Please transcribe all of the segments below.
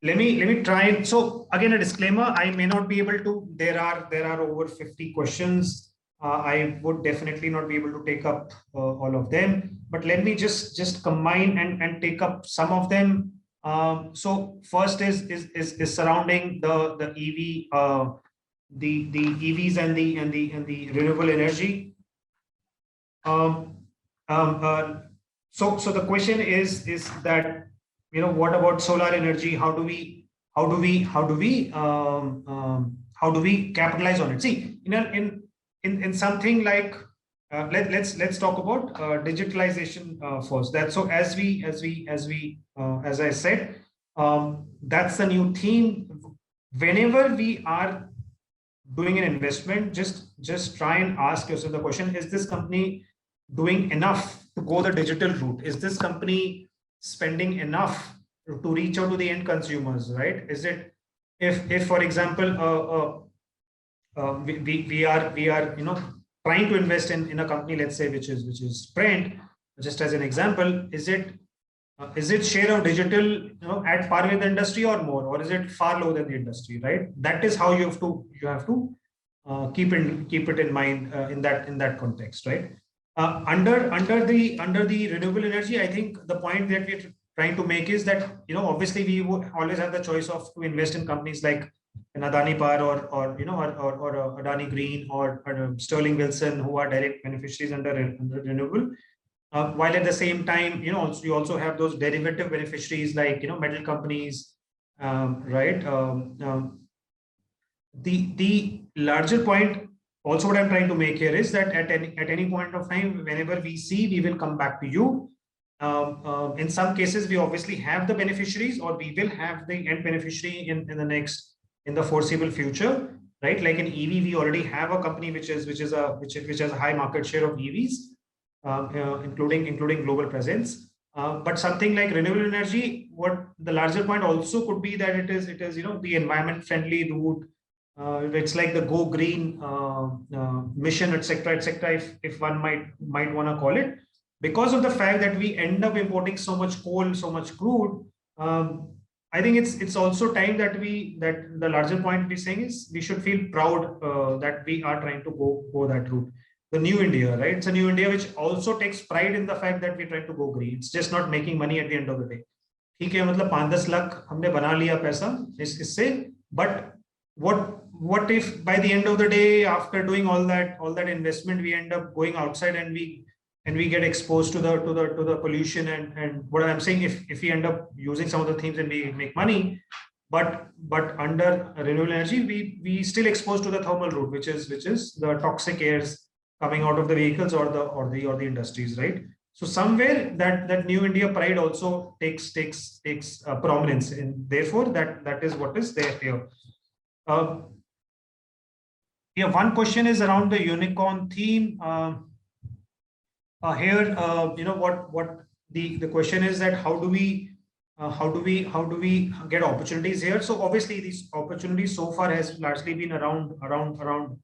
let me try. So again, a disclaimer: I may not be able to. There are over 50 questions. I would definitely not be able to take up all of them. But let me just combine and take up some of them. So first is surrounding the EV, the EVs and the renewable energy. So the question is that, what about solar energy? How do we capitalize on it? See, in something like, let's talk about digitalization first. That, so as I said, that's the new theme. Whenever we are doing an investment, just try and ask yourself the question: is this company doing enough to go the digital route? Is this company spending enough to reach out to the end consumers, right? Is it, if for example, we are trying to invest in a company, let's say, which is Sprint, just as an example, is it share of digital at par with the industry or more, or is it far lower than the industry, right? That is how you have to keep it in mind in that context, right? Under the renewable energy, I think the point that we're trying to make is that, obviously we would always have the choice of to invest in companies like an Adani Power or Adani Green or Sterling Wilson, who are direct beneficiaries under renewable. While at the same time, you also have those derivative beneficiaries like metal companies, right? The larger point, also what I'm trying to make here, is that at any point of time, whenever we see, we will come back to you. In some cases, we obviously have the beneficiaries, or we will have the end beneficiary in the foreseeable future, right? Like in EV, we already have a company which has a high market share of EVs, including global presence. But something like renewable energy, what the larger point also could be, that it is the environment friendly route. It's like the Go Green mission, etc., if one might want to call it, because of the fact that we end up importing so much coal, so much crude. I think it's also time that the larger point we're saying is we should feel proud that we are trying to go that route. The new India, right? It's a new India which also takes pride in the fact that we're trying to go green. It's just not making money at the end of the day. ठीक है, मतलब 5-10 लाख हमने बना लिया पैसा इससे, but what if by the end of the day, after doing all that investment, we end up going outside and we get exposed to the pollution, and what I'm saying, if we end up using some of the things and we make money, but under renewable energy, we still exposed to the thermal route, which is the toxic airs coming out of the vehicles or the industries, right? So somewhere that new India pride also takes prominence, and therefore that is what is there here. Yeah, one question is around the unicorn theme. Here, what the question is that how do we get opportunities here? So obviously these opportunities so far has largely been around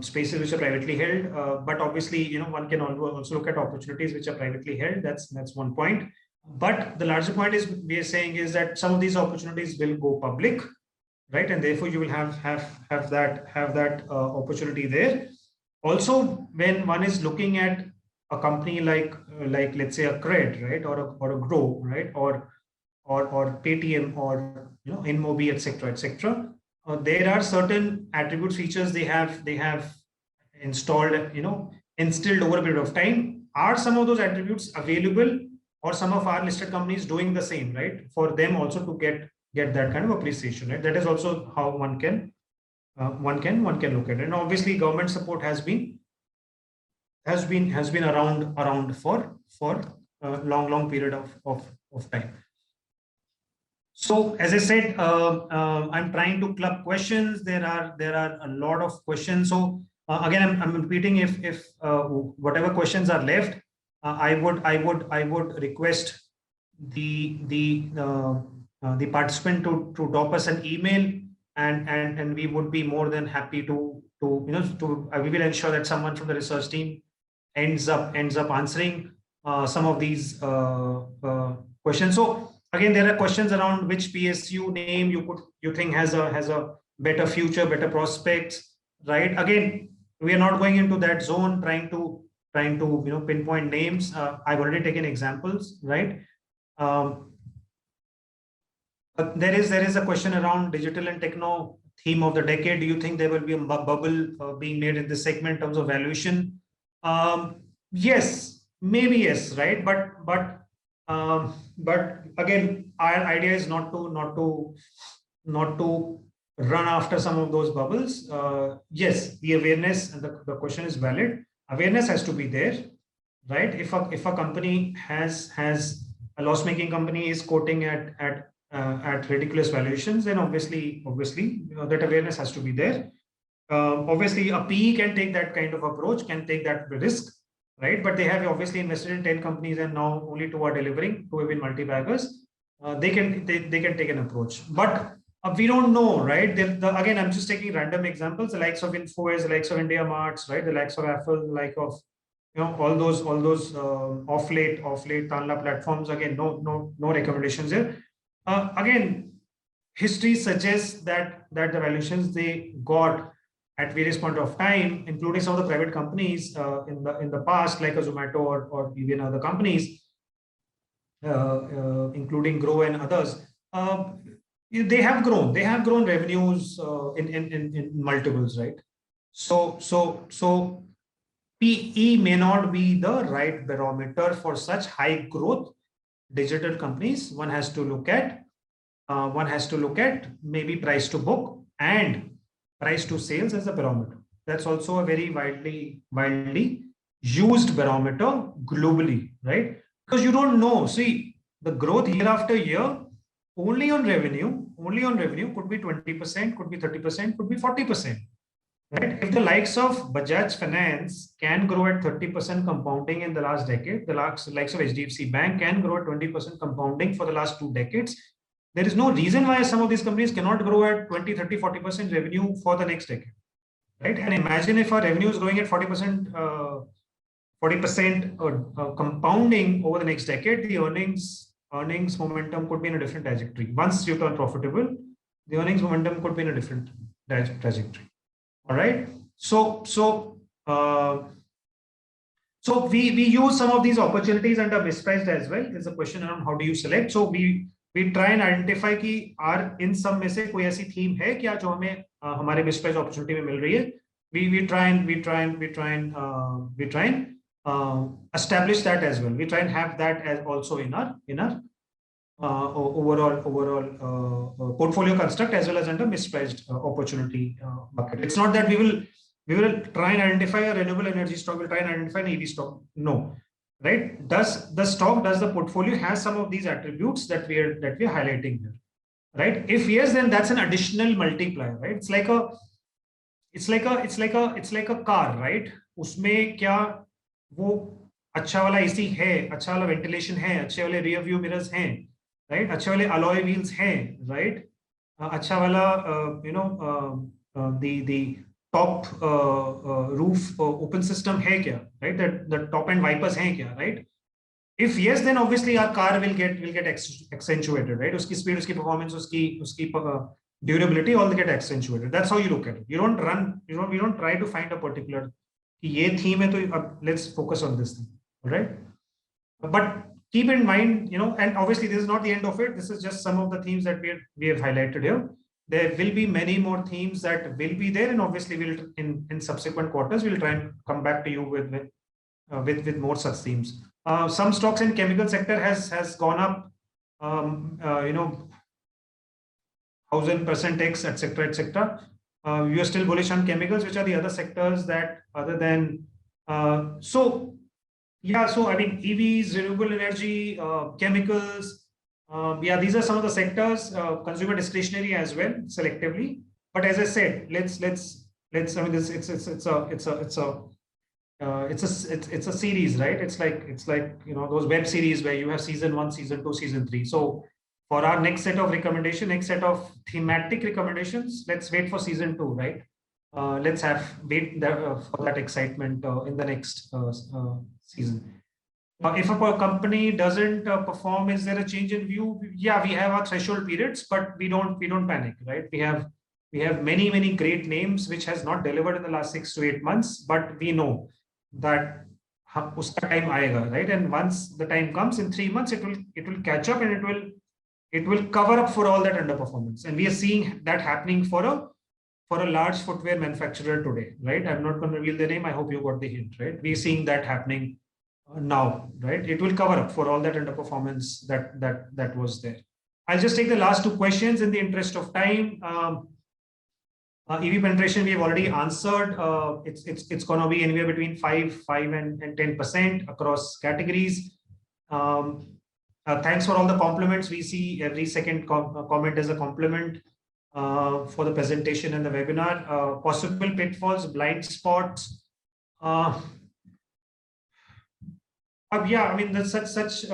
spaces which are privately held, but obviously one can also look at opportunities which are privately held. That's one point. But the larger point is we are saying is that some of these opportunities will go public, right? And therefore you will have that opportunity there. Also, when one is looking at a company like let's say a Cred, right, or a Grow, right, or Paytm, or InMobi, etc., there are certain attributes, features they have installed, instilled over a period of time. Are some of those attributes available, or some of our listed companies doing the same, right, for them also to get that kind of appreciation, right? That is also how one can look at it. And obviously government support has been around for a long period of time. So as I said, I'm trying to club questions. There are a lot of questions. So again, I'm repeating, if whatever questions are left, I would request the participant to drop us an email, and we would be more than happy to we will ensure that someone from the research team ends up answering some of these questions. So Again, there are questions around which PSU name you think has a better future, better prospects, right? Again, we are not going into that zone, trying to pinpoint names. I've already taken examples, right? There is a question around digital and techno theme of the decade. Do you think there will be a bubble being made in this segment in terms of valuation? Yes, maybe yes, right? But again, our idea is not to run after some of those bubbles. Yes, the awareness and the question is valid. Awareness has to be there, right? If a company has a loss-making company is quoting at ridiculous valuations, then obviously that awareness has to be there. Obviously, a PE can take that kind of approach, can take that risk, right? But they have obviously invested in 10 companies and now only 2 are delivering, 2 have been multi-baggers. They can take an approach, but we don't know, right? Again, I'm just taking random examples, the likes of Info, the likes of IndiaMART, right? The likes of Apple, the like of all those off late Tanla platforms. Again, no recommendations here. Again, history suggests that the valuations they got at various point of time, including some of the private companies in the past, like a Zomato or even other companies, including Grow and others, they have grown revenues in multiples, right? So PE may not be the right barometer for such high growth digital companies. One has to look at maybe price to book and price to sales as a barometer. That's also a very widely used barometer globally, right? Because you don't know. See, the growth year after year only on revenue could be 20%, could be 30%, could be 40%. Right? If the likes of Bajaj Finance can grow at 30% compounding in the last decade, the likes of HDFC Bank can grow at 20% compounding for the last 2 decades, there is no reason why some of these companies cannot grow at 20, 30, 40% revenue for the next decade. Right? And imagine if our revenue is growing at 40% compounding over the next decade, the earnings momentum could be in a different trajectory. Once you turn profitable, the earnings momentum could be in a different trajectory. All right. So we use some of these opportunities and are mispriced as well. There's a question around how do you select. So we try and identify कि are in some में से कोई ऐसी theme है क्या जो हमें हमारे mispriced opportunity में मिल रही है. We try and establish that as well. We try and have that as also in our overall portfolio construct as well as under mispriced opportunity bucket. It's not that we will try and identify a renewable energy stock, we'll try and identify an EV stock. No, right? Does the portfolio has some of these attributes that we are highlighting here, right? If yes, then that's an additional multiplier, right? It's like a car, right? उसमें क्या वो अच्छा वाला AC है, अच्छा वाला ventilation है, अच्छे वाले rear view mirrors हैं, right? अच्छे वाले alloy wheels हैं, right? अच्छा वाला the top roof open system है क्या, right? The top end wipers हैं क्या, right? If yes, then obviously our car will get accentuated, right? Uski speed, uski performance, uski durability all get accentuated. That's how you look at it. We don't try to find a particular ये theme है तो let's focus on this thing, all right? But keep in mind, and obviously this is not the end of it. This is just some of the themes that we have highlighted here. There will be many more themes that will be there, and obviously we'll in subsequent quarters we'll try and come back to you with more such themes. Some stocks in chemical sector has gone up, 1000% X, etc. You are still bullish on chemicals. Which are the other sectors that other than so I mean EVs, renewable energy, chemicals. These are some of the sectors, consumer discretionary as well, selectively. But as I said, let's. I mean, it's a series, right? It's like those web series where you have season 1, season 2, season 3. So for our next set of thematic recommendations, let's wait for season 2, right? Let's wait for that excitement in the next season. If a company doesn't perform, is there a change in view? Yeah, we have our threshold periods, but we don't panic, right? We have many great names which has not delivered in the last 6 to 8 months, but we know that uska time aayega, right? And once the time comes in 3 months, it will catch up and it will cover up for all that underperformance. And we are seeing that happening for a large footwear manufacturer today, right? I'm not going to reveal the name. I hope you got the hint, right? We're seeing that happening now, right? It will cover up for all that underperformance that was there. I'll just take the last 2 questions in the interest of time. EV penetration we have already answered. It's going to be anywhere between 5 and 10% across categories. Thanks for all the compliments. We see every second comment as a compliment for the presentation and the webinar. Possible pitfalls, blind spots. Yeah, I mean, such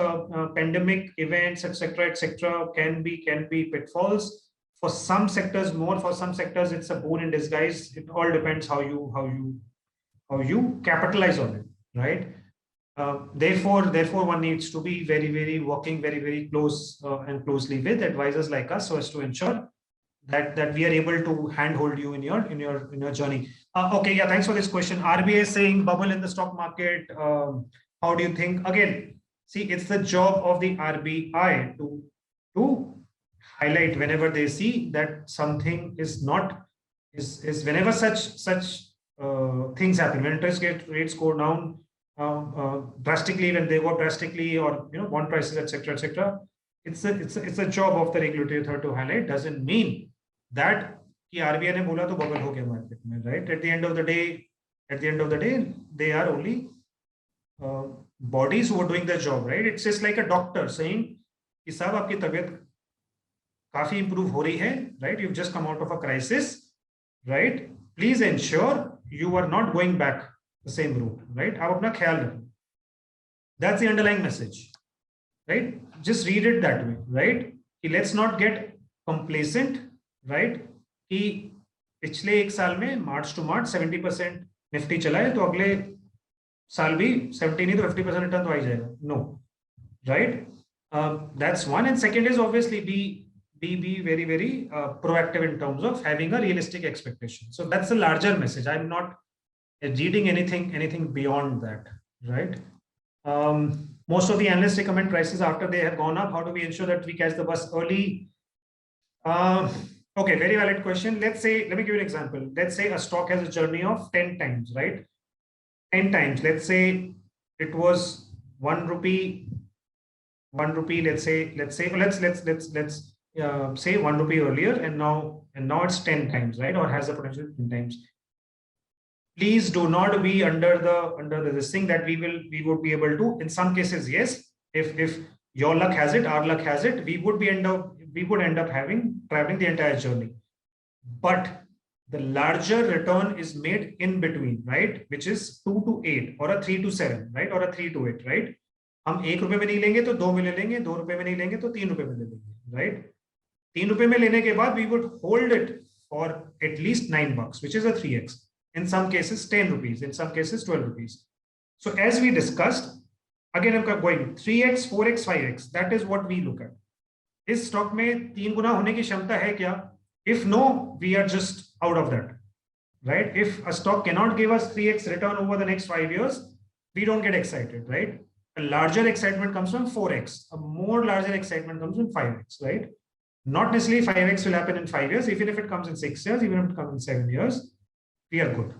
pandemic events, etc., can be pitfalls. For some sectors more, for some sectors it's a boon in disguise. It all depends how you capitalize on it, right? Therefore, one needs to be working very close and closely with advisors like us, so as to ensure that we are able to handhold you in your journey. Okay, yeah, thanks for this question. RBI is saying bubble in the stock market. How do you think? Again, see, it's the job of the RBI to highlight whenever they see that something is whenever such things happen, when interest rates go down drastically, when they go drastically, or bond prices, etc. It's a job of the regulatory authority to highlight. Doesn't mean that कि RBI ने बोला तो bubble हो गया market में, right? At the end of the day, they are only bodies who are doing their job, right? It's just like a doctor saying कि साहब आपकी तबीयत काफी improve हो रही है, right? You've just come out of a crisis, right? Please ensure you are not going back the same route, right? आप अपना ख्याल रखें. That's the underlying message, right? Just read it that way, right? कि let's not get complacent, right? कि पिछले 1 साल में March to March 70% Nifty चला है, तो अगले साल भी 70 नहीं तो 50% रिटर्न तो आ ही जाएगा. No, right? That's one. And second is obviously be very proactive in terms of having a realistic expectation. So that's the larger message. I'm not reading anything beyond that, right? Most of the analysts recommend prices after they have gone up. How do we ensure that we catch the bus early? Okay, very valid question. Let me give you an example. Let's say a stock has a journey of 10 times, right? 10 times. Let's say it was 1 rupee. Let's say say 1 rupee earlier, and now it's 10 times, right? Or has the potential 10 times. Please do not be under this thing that we would be able to. In some cases, yes. If your luck has it, our luck has it, we would end up traveling the entire journey. But the larger return is made in between, right? Which is 2 to 8 or a 3 to 7, right? Or a 3 to 8, right? हम 1 रुपए में नहीं लेंगे तो 2 में ले लेंगे, 2 रुपए में नहीं लेंगे तो 3 रुपए में ले लेंगे, right? 3 रुपए में लेने के बाद we would hold it for at least $9, which is a 3x. In some cases 10 rupees, in some cases 12 rupees. So as we discussed, again I'm going 3x, 4x, 5x. That is what we look at. इस stock में 3 गुना होने की क्षमता है क्या? If no, we are just out of that, right? If a stock cannot give us 3x return over the next 5 years, we don't get excited, right? A larger excitement comes from 4x. A more larger excitement comes from 5x, right? Not necessarily 5x will happen in 5 years. Even if it comes in 6 years, even if it comes in 7 years, we are good.